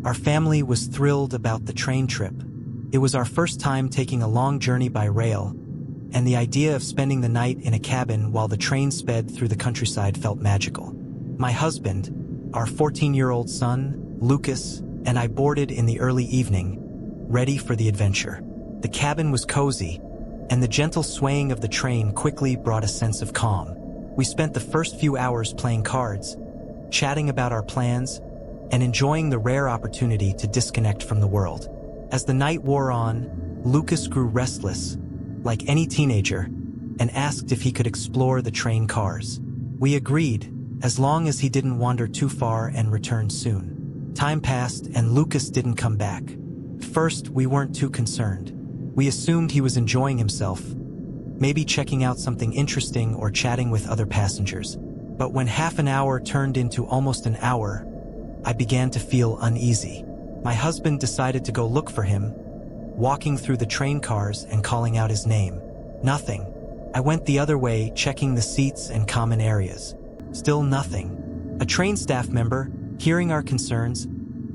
Our family was thrilled about the train trip. It was our first time taking a long journey by rail, and the idea of spending the night in a cabin while the train sped through the countryside felt magical. My husband, our 14-year-old son, Lucas, and I boarded in the early evening, ready for the adventure. The cabin was cozy, and the gentle swaying of the train quickly brought a sense of calm. We spent the first few hours playing cards, chatting about our plans, and enjoying the rare opportunity to disconnect from the world. As the night wore on, Lucas grew restless, like any teenager, and asked if he could explore the train cars. We agreed, as long as he didn't wander too far and returned soon. Time passed and Lucas didn't come back. First, we weren't too concerned. We assumed he was enjoying himself, maybe checking out something interesting or chatting with other passengers. But when half an hour turned into almost an hour, I began to feel uneasy. My husband decided to go look for him, walking through the train cars and calling out his name. Nothing. I went the other way, checking the seats and common areas. Still nothing. A train staff member, hearing our concerns,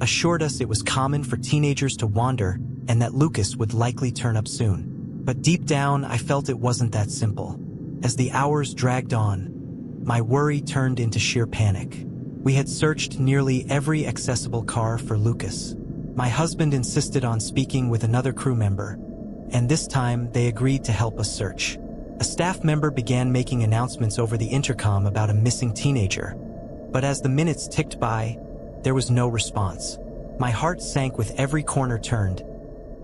assured us it was common for teenagers to wander and that Lucas would likely turn up soon. But deep down, I felt it wasn't that simple. As the hours dragged on, my worry turned into sheer panic. We had searched nearly every accessible car for Lucas. My husband insisted on speaking with another crew member, and this time they agreed to help us search. A staff member began making announcements over the intercom about a missing teenager, but as the minutes ticked by, there was no response. My heart sank with every corner turned,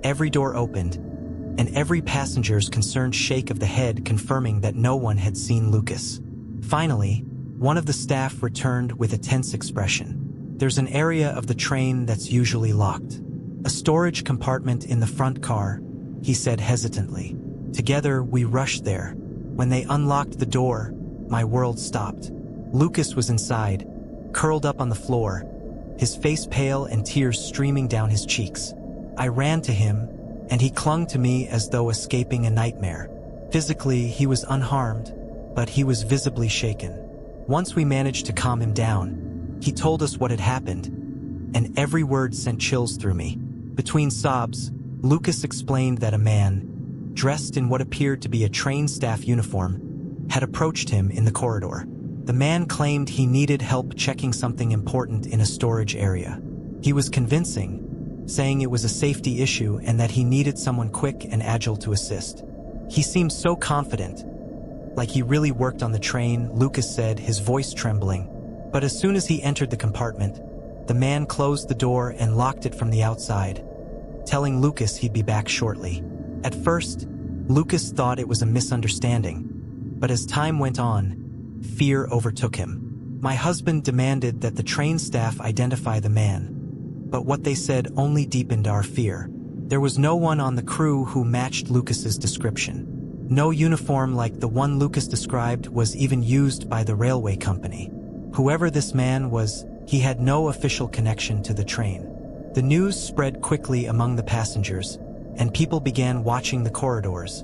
every door opened, and every passenger's concerned shake of the head confirming that no one had seen Lucas. Finally, one of the staff returned with a tense expression. There's an area of the train that's usually locked. A storage compartment in the front car, he said hesitantly. Together, we rushed there. When they unlocked the door, my world stopped. Lucas was inside, curled up on the floor, his face pale and tears streaming down his cheeks. I ran to him, and he clung to me as though escaping a nightmare. Physically, he was unharmed, but he was visibly shaken. Once we managed to calm him down, he told us what had happened, and every word sent chills through me. Between sobs, Lucas explained that a man, dressed in what appeared to be a train staff uniform, had approached him in the corridor. The man claimed he needed help checking something important in a storage area. He was convincing, saying it was a safety issue and that he needed someone quick and agile to assist. He seemed so confident, like he really worked on the train, Lucas said, his voice trembling. But as soon as he entered the compartment, the man closed the door and locked it from the outside, telling Lucas he'd be back shortly. At first, Lucas thought it was a misunderstanding, but as time went on, fear overtook him. My husband demanded that the train staff identify the man, but what they said only deepened our fear. There was no one on the crew who matched Lucas's description. No uniform like the one Lucas described was even used by the railway company. Whoever this man was, he had no official connection to the train. The news spread quickly among the passengers, and people began watching the corridors,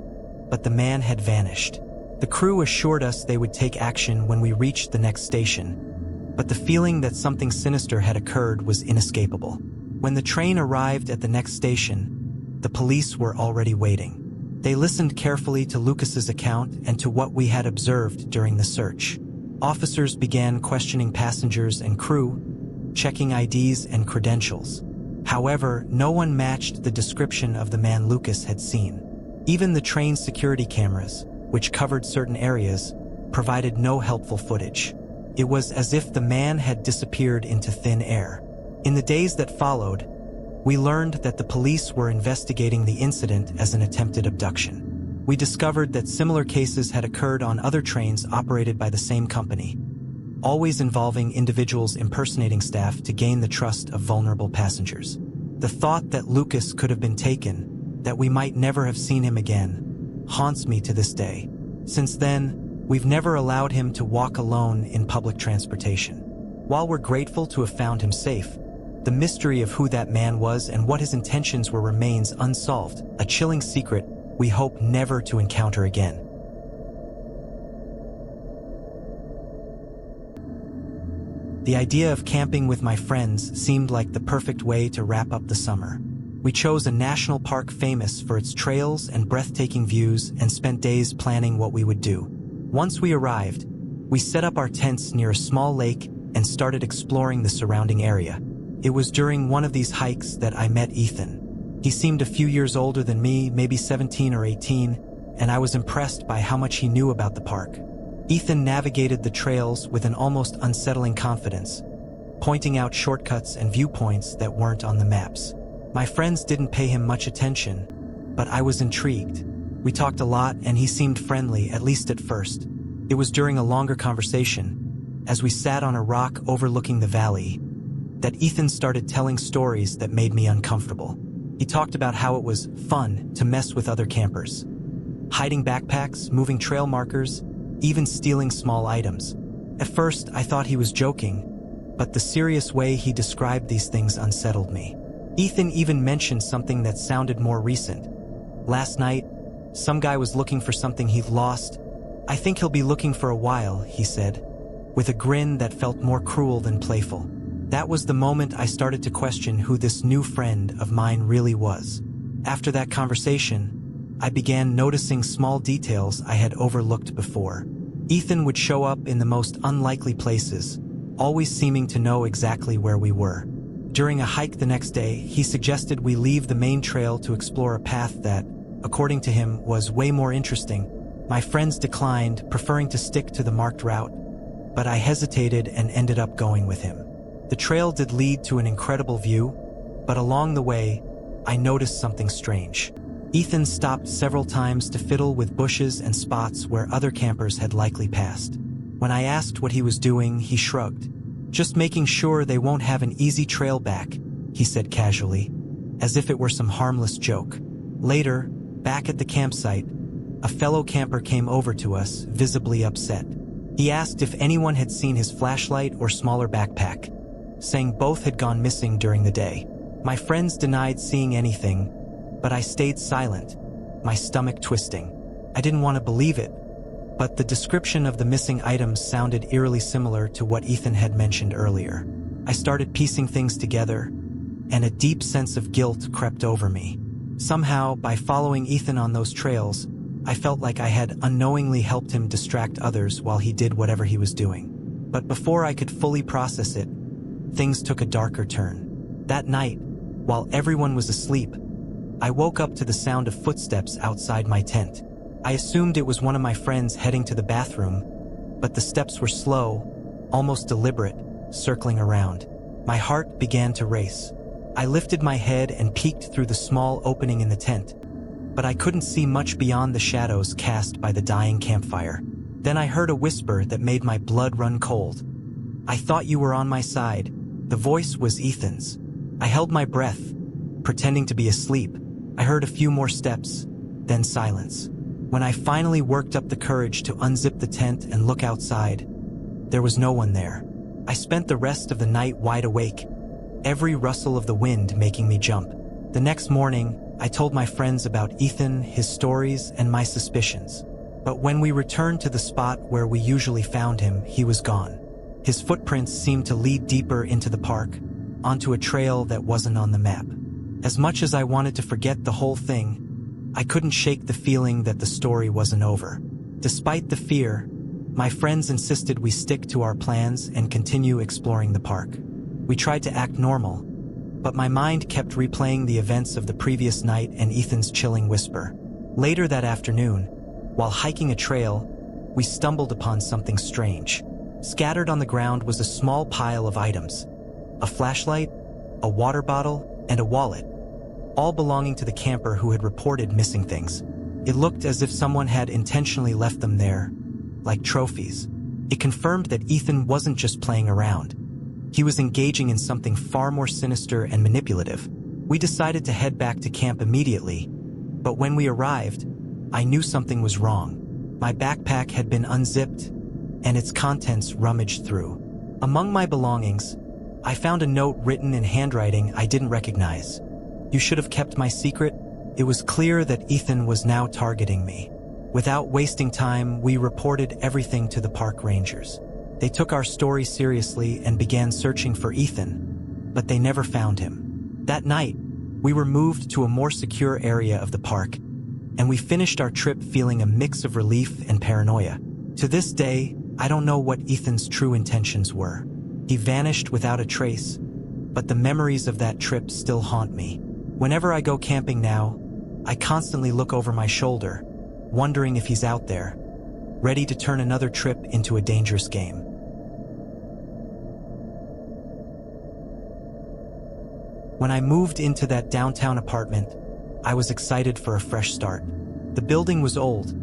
but the man had vanished. The crew assured us they would take action when we reached the next station, but the feeling that something sinister had occurred was inescapable. When the train arrived at the next station, the police were already waiting. They listened carefully to Lucas's account and to what we had observed during the search. Officers began questioning passengers and crew, checking IDs and credentials. However, no one matched the description of the man Lucas had seen. Even the train's security cameras, which covered certain areas, provided no helpful footage. It was as if the man had disappeared into thin air. In the days that followed, we learned that the police were investigating the incident as an attempted abduction. We discovered that similar cases had occurred on other trains operated by the same company, always involving individuals impersonating staff to gain the trust of vulnerable passengers. The thought that Lucas could have been taken, that we might never have seen him again, haunts me to this day. Since then, we've never allowed him to walk alone in public transportation. While we're grateful to have found him safe, the mystery of who that man was and what his intentions were remains unsolved, a chilling secret we hope never to encounter again. The idea of camping with my friends seemed like the perfect way to wrap up the summer. We chose a national park famous for its trails and breathtaking views and spent days planning what we would do. Once we arrived, we set up our tents near a small lake and started exploring the surrounding area. It was during one of these hikes that I met Ethan. He seemed a few years older than me, maybe 17 or 18, and I was impressed by how much he knew about the park. Ethan navigated the trails with an almost unsettling confidence, pointing out shortcuts and viewpoints that weren't on the maps. My friends didn't pay him much attention, but I was intrigued. We talked a lot and he seemed friendly, at least at first. It was during a longer conversation, as we sat on a rock overlooking the valley, that Ethan started telling stories that made me uncomfortable. He talked about how it was fun to mess with other campers, hiding backpacks, moving trail markers, even stealing small items. At first, I thought he was joking, but the serious way he described these things unsettled me. Ethan even mentioned something that sounded more recent. Last night, some guy was looking for something he'd lost. I think he'll be looking for a while, he said, with a grin that felt more cruel than playful. That was the moment I started to question who this new friend of mine really was. After that conversation, I began noticing small details I had overlooked before. Ethan would show up in the most unlikely places, always seeming to know exactly where we were. During a hike the next day, he suggested we leave the main trail to explore a path that, according to him, was way more interesting. My friends declined, preferring to stick to the marked route, but I hesitated and ended up going with him. The trail did lead to an incredible view, but along the way, I noticed something strange. Ethan stopped several times to fiddle with bushes and spots where other campers had likely passed. When I asked what he was doing, he shrugged. "Just making sure they won't have an easy trail back," he said casually, as if it were some harmless joke. Later, back at the campsite, a fellow camper came over to us, visibly upset. He asked if anyone had seen his flashlight or smaller backpack, saying both had gone missing during the day. My friends denied seeing anything, but I stayed silent, my stomach twisting. I didn't want to believe it, but the description of the missing items sounded eerily similar to what Ethan had mentioned earlier. I started piecing things together, and a deep sense of guilt crept over me. Somehow, by following Ethan on those trails, I felt like I had unknowingly helped him distract others while he did whatever he was doing. But before I could fully process it, things took a darker turn. That night, while everyone was asleep, I woke up to the sound of footsteps outside my tent. I assumed it was one of my friends heading to the bathroom, but the steps were slow, almost deliberate, circling around. My heart began to race. I lifted my head and peeked through the small opening in the tent, but I couldn't see much beyond the shadows cast by the dying campfire. Then I heard a whisper that made my blood run cold. "I thought you were on my side." The voice was Ethan's. I held my breath, pretending to be asleep. I heard a few more steps, then silence. When I finally worked up the courage to unzip the tent and look outside, there was no one there. I spent the rest of the night wide awake, every rustle of the wind making me jump. The next morning, I told my friends about Ethan, his stories, and my suspicions. But when we returned to the spot where we usually found him, he was gone. His footprints seemed to lead deeper into the park, onto a trail that wasn't on the map. As much as I wanted to forget the whole thing, I couldn't shake the feeling that the story wasn't over. Despite the fear, my friends insisted we stick to our plans and continue exploring the park. We tried to act normal, but my mind kept replaying the events of the previous night and Ethan's chilling whisper. Later that afternoon, while hiking a trail, we stumbled upon something strange. Scattered on the ground was a small pile of items: a flashlight, a water bottle, and a wallet, all belonging to the camper who had reported missing things. It looked as if someone had intentionally left them there, like trophies. It confirmed that Ethan wasn't just playing around. He was engaging in something far more sinister and manipulative. We decided to head back to camp immediately, but when we arrived, I knew something was wrong. My backpack had been unzipped, and its contents rummaged through. Among my belongings, I found a note written in handwriting I didn't recognize. "You should have kept my secret." It was clear that Ethan was now targeting me. Without wasting time, we reported everything to the park rangers. They took our story seriously and began searching for Ethan, but they never found him. That night, we were moved to a more secure area of the park, and we finished our trip feeling a mix of relief and paranoia. To this day, I don't know what Ethan's true intentions were. He vanished without a trace, but the memories of that trip still haunt me. Whenever I go camping now, I constantly look over my shoulder, wondering if he's out there, ready to turn another trip into a dangerous game. When I moved into that downtown apartment, I was excited for a fresh start. The building was old,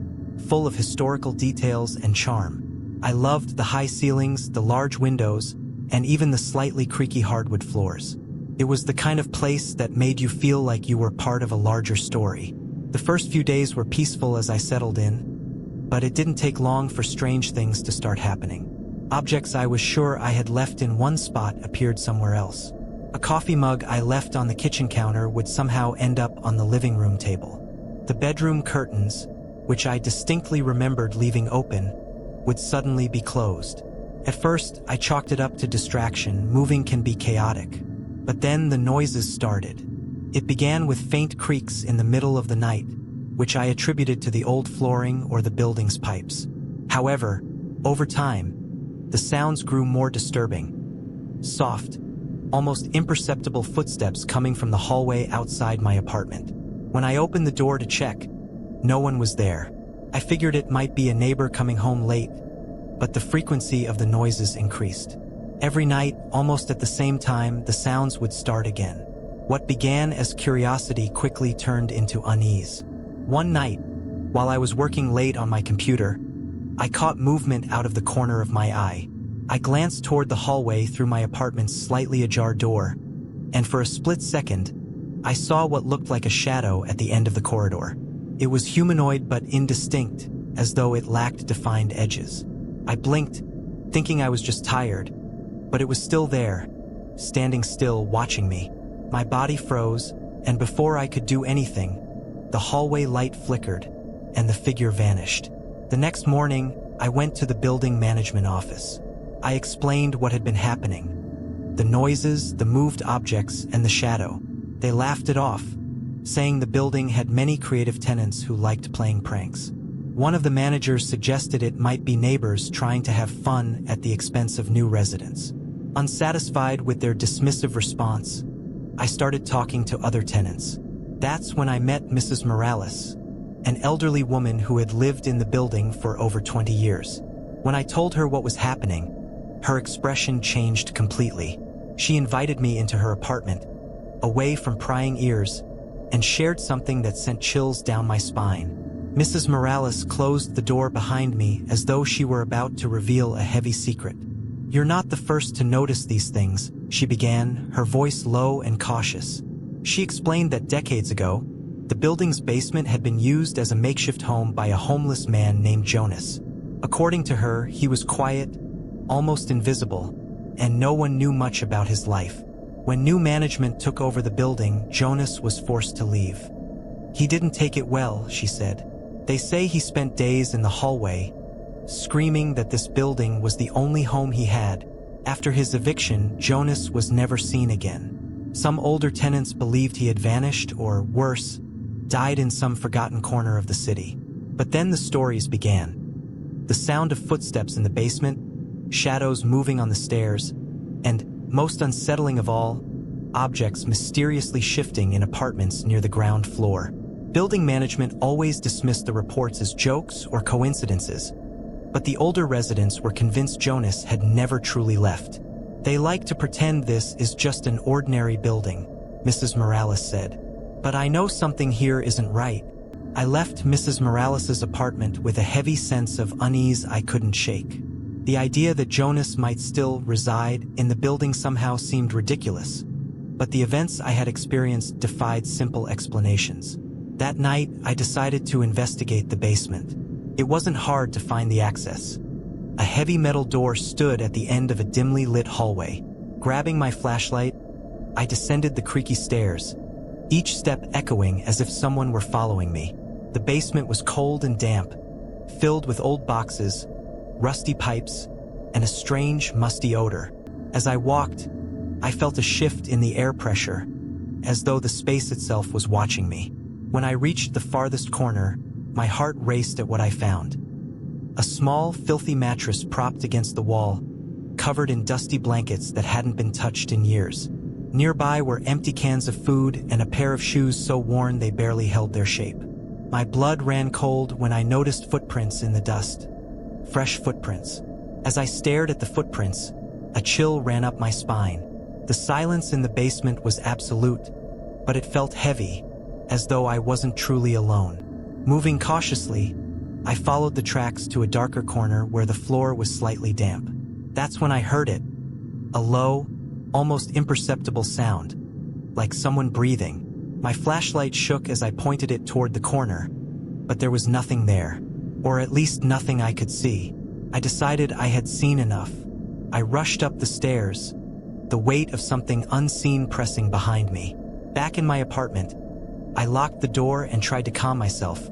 full of historical details and charm. I loved the high ceilings, the large windows, and even the slightly creaky hardwood floors. It was the kind of place that made you feel like you were part of a larger story. The first few days were peaceful as I settled in, but it didn't take long for strange things to start happening. Objects I was sure I had left in one spot appeared somewhere else. A coffee mug I left on the kitchen counter would somehow end up on the living room table. The bedroom curtains, which I distinctly remembered leaving open, would suddenly be closed. At first, I chalked it up to distraction. Moving can be chaotic. But then the noises started. It began with faint creaks in the middle of the night, which I attributed to the old flooring or the building's pipes. However, over time, the sounds grew more disturbing. Soft, almost imperceptible footsteps coming from the hallway outside my apartment. When I opened the door to check, no one was there. I figured it might be a neighbor coming home late, but the frequency of the noises increased. Every night, almost at the same time, the sounds would start again. What began as curiosity quickly turned into unease. One night, while I was working late on my computer, I caught movement out of the corner of my eye. I glanced toward the hallway through my apartment's slightly ajar door, and for a split second, I saw what looked like a shadow at the end of the corridor. It was humanoid but indistinct, as though it lacked defined edges. I blinked, thinking I was just tired, but it was still there, standing still, watching me. My body froze, and before I could do anything, the hallway light flickered, and the figure vanished. The next morning, I went to the building management office. I explained what had been happening. The noises, the moved objects, and the shadow. They laughed it off, saying the building had many creative tenants who liked playing pranks. One of the managers suggested it might be neighbors trying to have fun at the expense of new residents. Unsatisfied with their dismissive response, I started talking to other tenants. That's when I met Mrs. Morales, an elderly woman who had lived in the building for over 20 years. When I told her what was happening, her expression changed completely. She invited me into her apartment, away from prying ears, and shared something that sent chills down my spine. Mrs. Morales closed the door behind me as though she were about to reveal a heavy secret. "You're not the first to notice these things," she began, her voice low and cautious. She explained that decades ago, the building's basement had been used as a makeshift home by a homeless man named Jonas. According to her, he was quiet, almost invisible, and no one knew much about his life. When new management took over the building, Jonas was forced to leave. "He didn't take it well," she said. "They say he spent days in the hallway, screaming that this building was the only home he had. After his eviction, Jonas was never seen again. Some older tenants believed he had vanished or, worse, died in some forgotten corner of the city. But then the stories began. The sound of footsteps in the basement, shadows moving on the stairs, and, most unsettling of all, objects mysteriously shifting in apartments near the ground floor. Building management always dismissed the reports as jokes or coincidences, but the older residents were convinced Jonas had never truly left. "They like to pretend this is just an ordinary building," Mrs. Morales said. "But I know something here isn't right." I left Mrs. Morales's apartment with a heavy sense of unease I couldn't shake. The idea that Jonas might still reside in the building somehow seemed ridiculous, but the events I had experienced defied simple explanations. That night, I decided to investigate the basement. It wasn't hard to find the access. A heavy metal door stood at the end of a dimly lit hallway. Grabbing my flashlight, I descended the creaky stairs, each step echoing as if someone were following me. The basement was cold and damp, filled with old boxes, rusty pipes, and a strange, musty odor. As I walked, I felt a shift in the air pressure, as though the space itself was watching me. When I reached the farthest corner, my heart raced at what I found. A small, filthy mattress propped against the wall, covered in dusty blankets that hadn't been touched in years. Nearby were empty cans of food and a pair of shoes so worn they barely held their shape. My blood ran cold when I noticed footprints in the dust. Fresh footprints. As I stared at the footprints, a chill ran up my spine. The silence in the basement was absolute, but it felt heavy, as though I wasn't truly alone. Moving cautiously, I followed the tracks to a darker corner where the floor was slightly damp. That's when I heard it. A low, almost imperceptible sound, like someone breathing. My flashlight shook as I pointed it toward the corner, but there was nothing there, or at least nothing I could see. I decided I had seen enough. I rushed up the stairs, the weight of something unseen pressing behind me. Back in my apartment, I locked the door and tried to calm myself,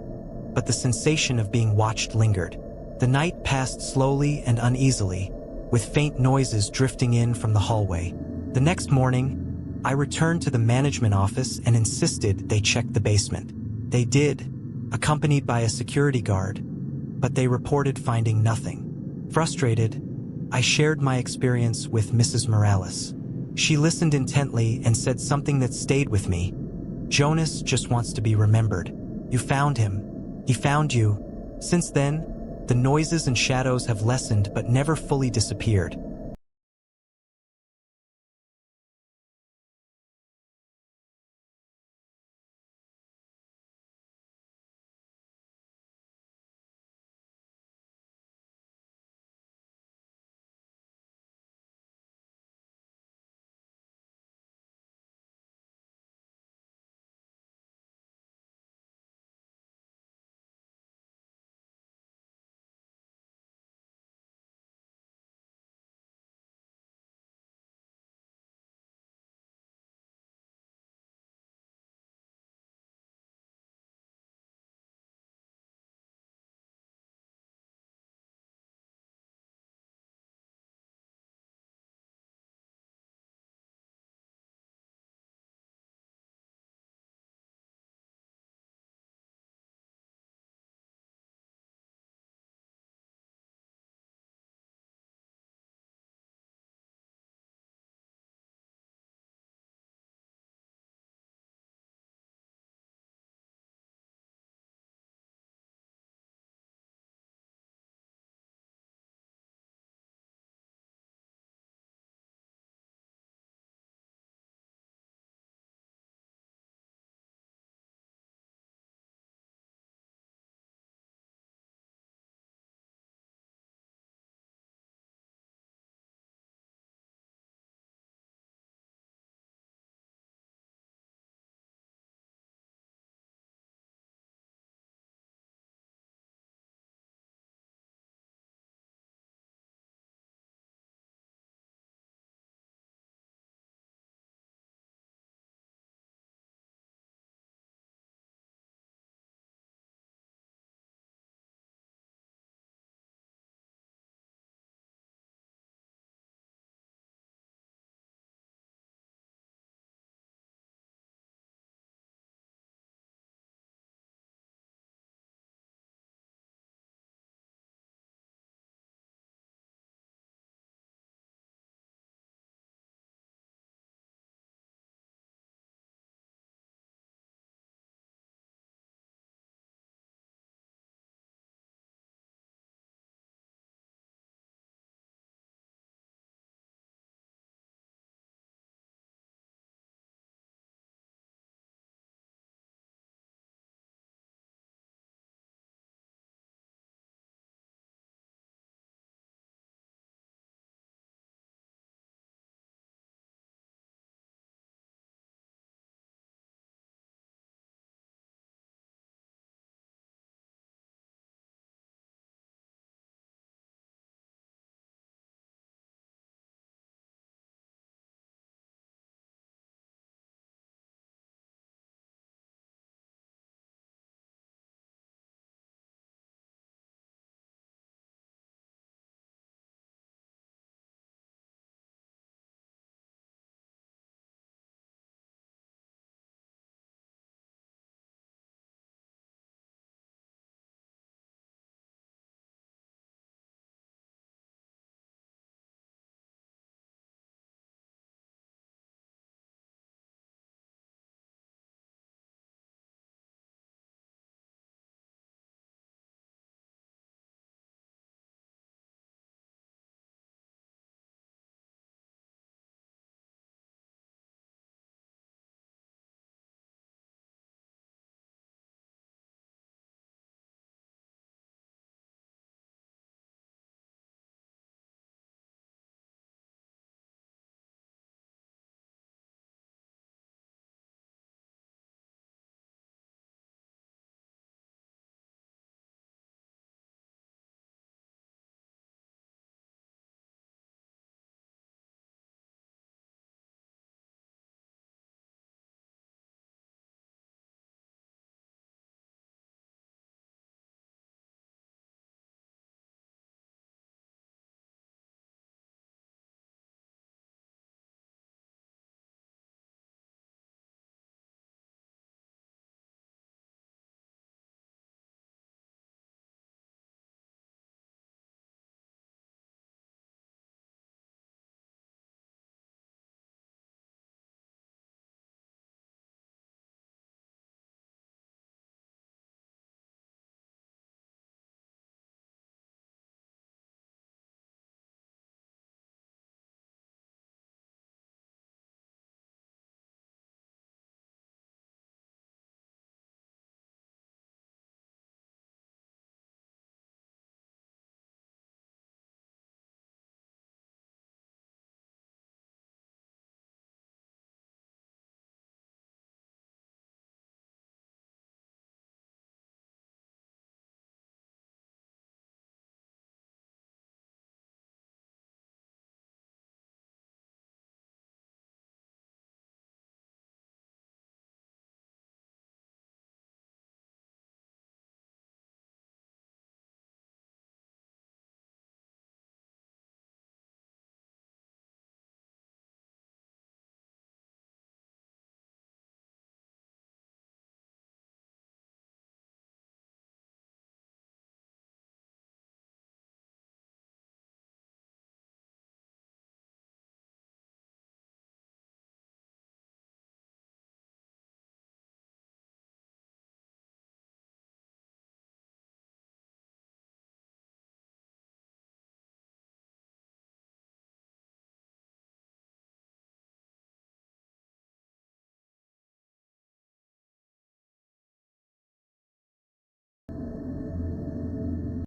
but the sensation of being watched lingered. The night passed slowly and uneasily, with faint noises drifting in from the hallway. The next morning, I returned to the management office and insisted they check the basement. They did, accompanied by a security guard, but they reported finding nothing. Frustrated, I shared my experience with Mrs. Morales. She listened intently and said something that stayed with me. "Jonas just wants to be remembered. You found him. He found you." Since then, the noises and shadows have lessened but never fully disappeared.